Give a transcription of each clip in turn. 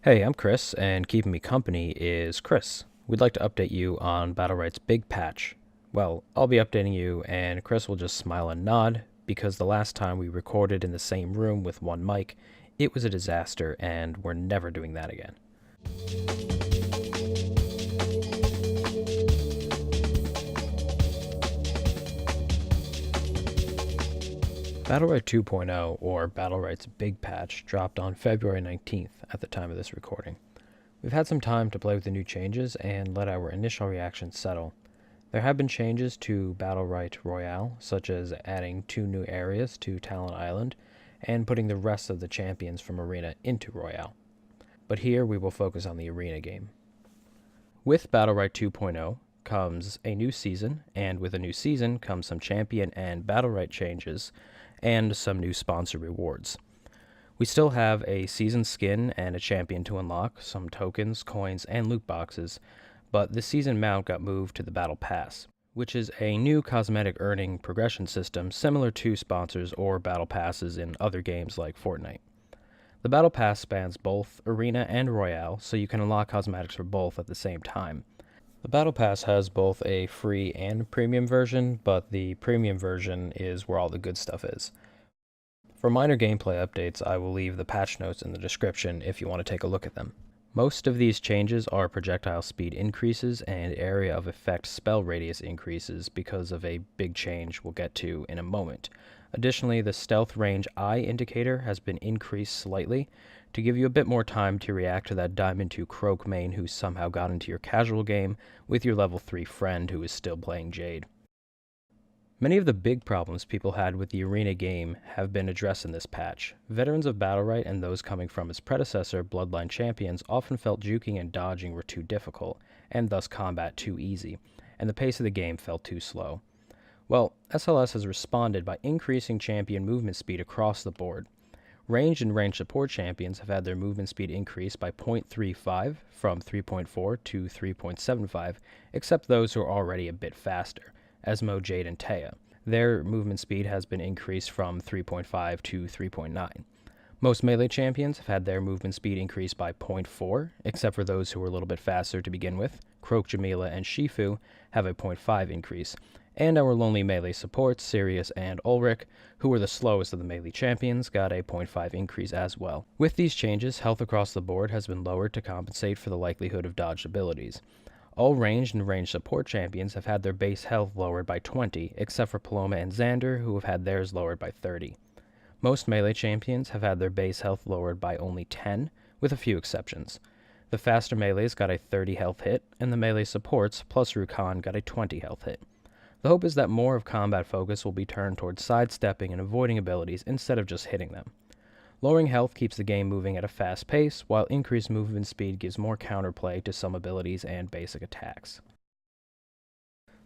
Hey, I'm Chris, and keeping me company is Chris. We'd like to update you on Battlerite's big patch. Well, I'll be updating you, and Chris will just smile and nod, because the last time we recorded in the same room with one mic, it was a disaster, and we're never doing that again. Battlerite 2.0, or Battlerite's big patch, dropped on February 19th at the time of this recording. We've had some time to play with the new changes and let our initial reactions settle. There have been changes to Battlerite Royale, such as adding 2 new areas to Talon Island and putting the rest of the champions from Arena into Royale. But here we will focus on the Arena game. With Battlerite 2.0 comes a new season, and with a new season comes some champion and Battlerite changes and some new sponsor rewards. We still have a season skin and a champion to unlock, some tokens, coins, and loot boxes, but the season mount got moved to the Battle Pass, which is a new cosmetic earning progression system similar to sponsors or Battle Passes in other games like Fortnite. The Battle Pass spans both Arena and Royale, so you can unlock cosmetics for both at the same time. The Battle Pass has both a free and premium version, but the premium version is where all the good stuff is. For minor gameplay updates, I will leave the patch notes in the description if you want to take a look at them. Most of these changes are projectile speed increases and area of effect spell radius increases because of a big change we'll get to in a moment. Additionally, the stealth range eye indicator has been increased slightly to give you a bit more time to react to that Diamond 2 Croak main who somehow got into your casual game with your level 3 friend who is still playing Jade. Many of the big problems people had with the Arena game have been addressed in this patch. Veterans of Battlerite and those coming from its predecessor, Bloodline champions, often felt juking and dodging were too difficult, and thus combat too easy, and the pace of the game felt too slow. Well, SLS has responded by increasing champion movement speed across the board. Ranged and ranged support champions have had their movement speed increased by 0.35 from 3.4 to 3.75, except those who are already a bit faster. Esmo, Jade, and Taya. Their movement speed has been increased from 3.5 to 3.9. Most melee champions have had their movement speed increased by 0.4, except for those who were a little bit faster to begin with. Croak, Jamila, and Shifu have a 0.5 increase. And our lonely melee supports, Sirius and Ulrich, who were the slowest of the melee champions, got a 0.5 increase as well. With these changes, health across the board has been lowered to compensate for the likelihood of dodged abilities. All ranged and ranged support champions have had their base health lowered by 20, except for Paloma and Xander, who have had theirs lowered by 30. Most melee champions have had their base health lowered by only 10, with a few exceptions. The faster melees got a 30 health hit, and the melee supports, plus Rukan, got a 20 health hit. The hope is that more of combat focus will be turned towards sidestepping and avoiding abilities instead of just hitting them. Lowering health keeps the game moving at a fast pace, while increased movement speed gives more counterplay to some abilities and basic attacks.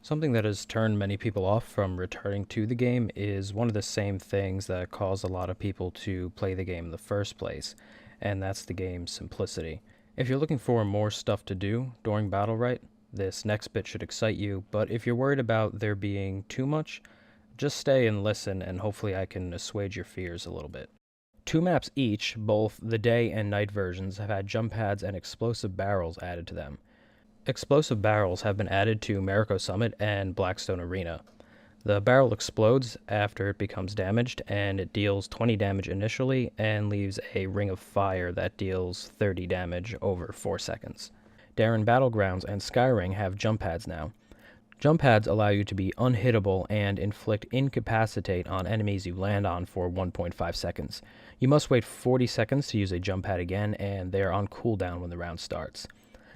Something that has turned many people off from returning to the game is one of the same things that caused a lot of people to play the game in the first place, and that's the game's simplicity. If you're looking for more stuff to do during Battlerite, this next bit should excite you, but if you're worried about there being too much, just stay and listen, and hopefully I can assuage your fears a little bit. 2 maps each, both the day and night versions, have had jump pads and explosive barrels added to them. Explosive barrels have been added to Mariko Summit and Blackstone Arena. The barrel explodes after it becomes damaged, and it deals 20 damage initially and leaves a ring of fire that deals 30 damage over 4 seconds. Darren Battlegrounds and Skyring have jump pads now. Jump pads allow you to be unhittable and inflict incapacitate on enemies you land on for 1.5 seconds. You must wait 40 seconds to use a jump pad again, and they are on cooldown when the round starts.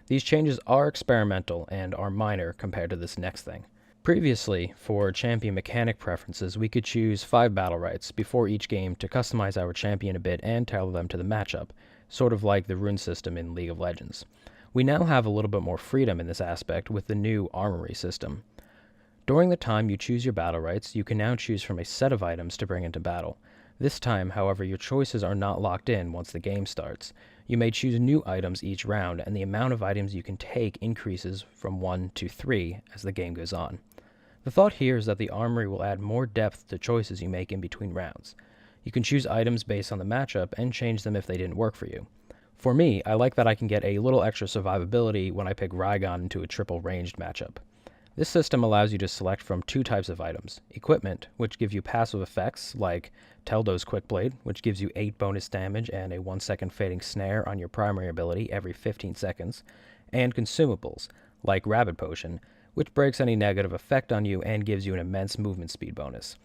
These changes are experimental and are minor compared to this next thing. Previously, for champion mechanic preferences, we could choose 5 Battlerites before each game to customize our champion a bit and tailor them to the matchup, sort of like the rune system in League of Legends. We now have a little bit more freedom in this aspect with the new armory system. During the time you choose your Battlerites, you can now choose from a set of items to bring into battle. This time, however, your choices are not locked in once the game starts. You may choose new items each round, and the amount of items you can take increases from 1 to 3 as the game goes on. The thought here is that the armory will add more depth to choices you make in between rounds. You can choose items based on the matchup and change them if they didn't work for you. For me, I like that I can get a little extra survivability when I pick Raygon into a triple ranged matchup. This system allows you to select from two types of items: equipment, which gives you passive effects like Teldo's Quickblade, which gives you 8 bonus damage and a 1-second fading snare on your primary ability every 15 seconds, and consumables, like Rabbit Potion, which breaks any negative effect on you and gives you an immense movement speed bonus.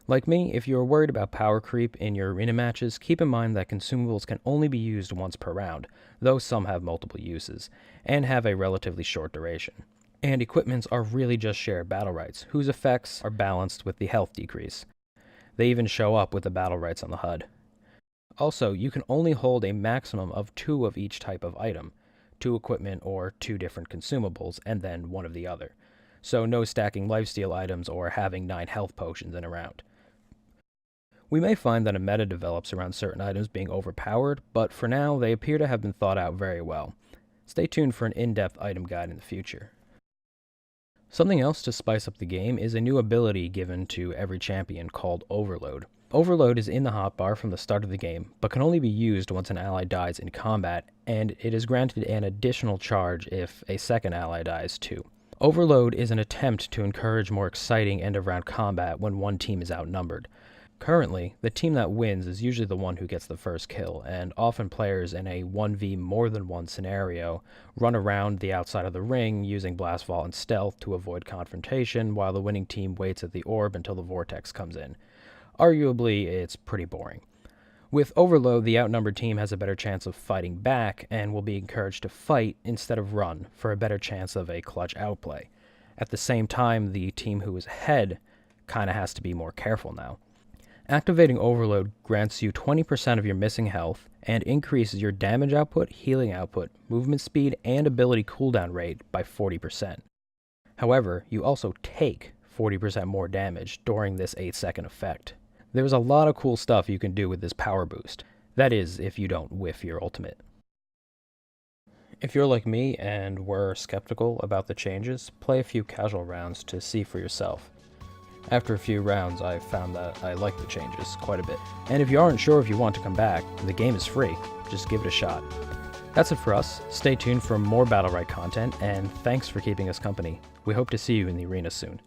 Like me, if you are worried about power creep in your arena matches, keep in mind that consumables can only be used once per round, though some have multiple uses, and have a relatively short duration. And equipments are really just shared Battlerites, whose effects are balanced with the health decrease. They even show up with the Battlerites on the HUD. Also, you can only hold a maximum of 2 of each type of item, 2 equipment or 2 different consumables, and then 1 of the other. So no stacking lifesteal items or having 9 health potions in a round. We may find that a meta develops around certain items being overpowered, but for now, they appear to have been thought out very well. Stay tuned for an in-depth item guide in the future. Something else to spice up the game is a new ability given to every champion called Overload. Overload is in the hotbar from the start of the game, but can only be used once an ally dies in combat, and it is granted an additional charge if a second ally dies too. Overload is an attempt to encourage more exciting end-of-round combat when one team is outnumbered. Currently, the team that wins is usually the one who gets the first kill, and often players in a 1v more than 1 scenario run around the outside of the ring using Blast Vault and Stealth to avoid confrontation while the winning team waits at the orb until the Vortex comes in. Arguably, it's pretty boring. With Overload, the outnumbered team has a better chance of fighting back and will be encouraged to fight instead of run for a better chance of a clutch outplay. At the same time, the team who is ahead kinda has to be more careful now. Activating Overload grants you 20% of your missing health and increases your damage output, healing output, movement speed, and ability cooldown rate by 40%. However, you also take 40% more damage during this 8-second effect. There's a lot of cool stuff you can do with this power boost. That is, if you don't whiff your ultimate. If you're like me and were skeptical about the changes, play a few casual rounds to see for yourself. After a few rounds, I found that I like the changes quite a bit. And if you aren't sure if you want to come back, the game is free. Just give it a shot. That's it for us. Stay tuned for more Battlerite content, and thanks for keeping us company. We hope to see you in the arena soon.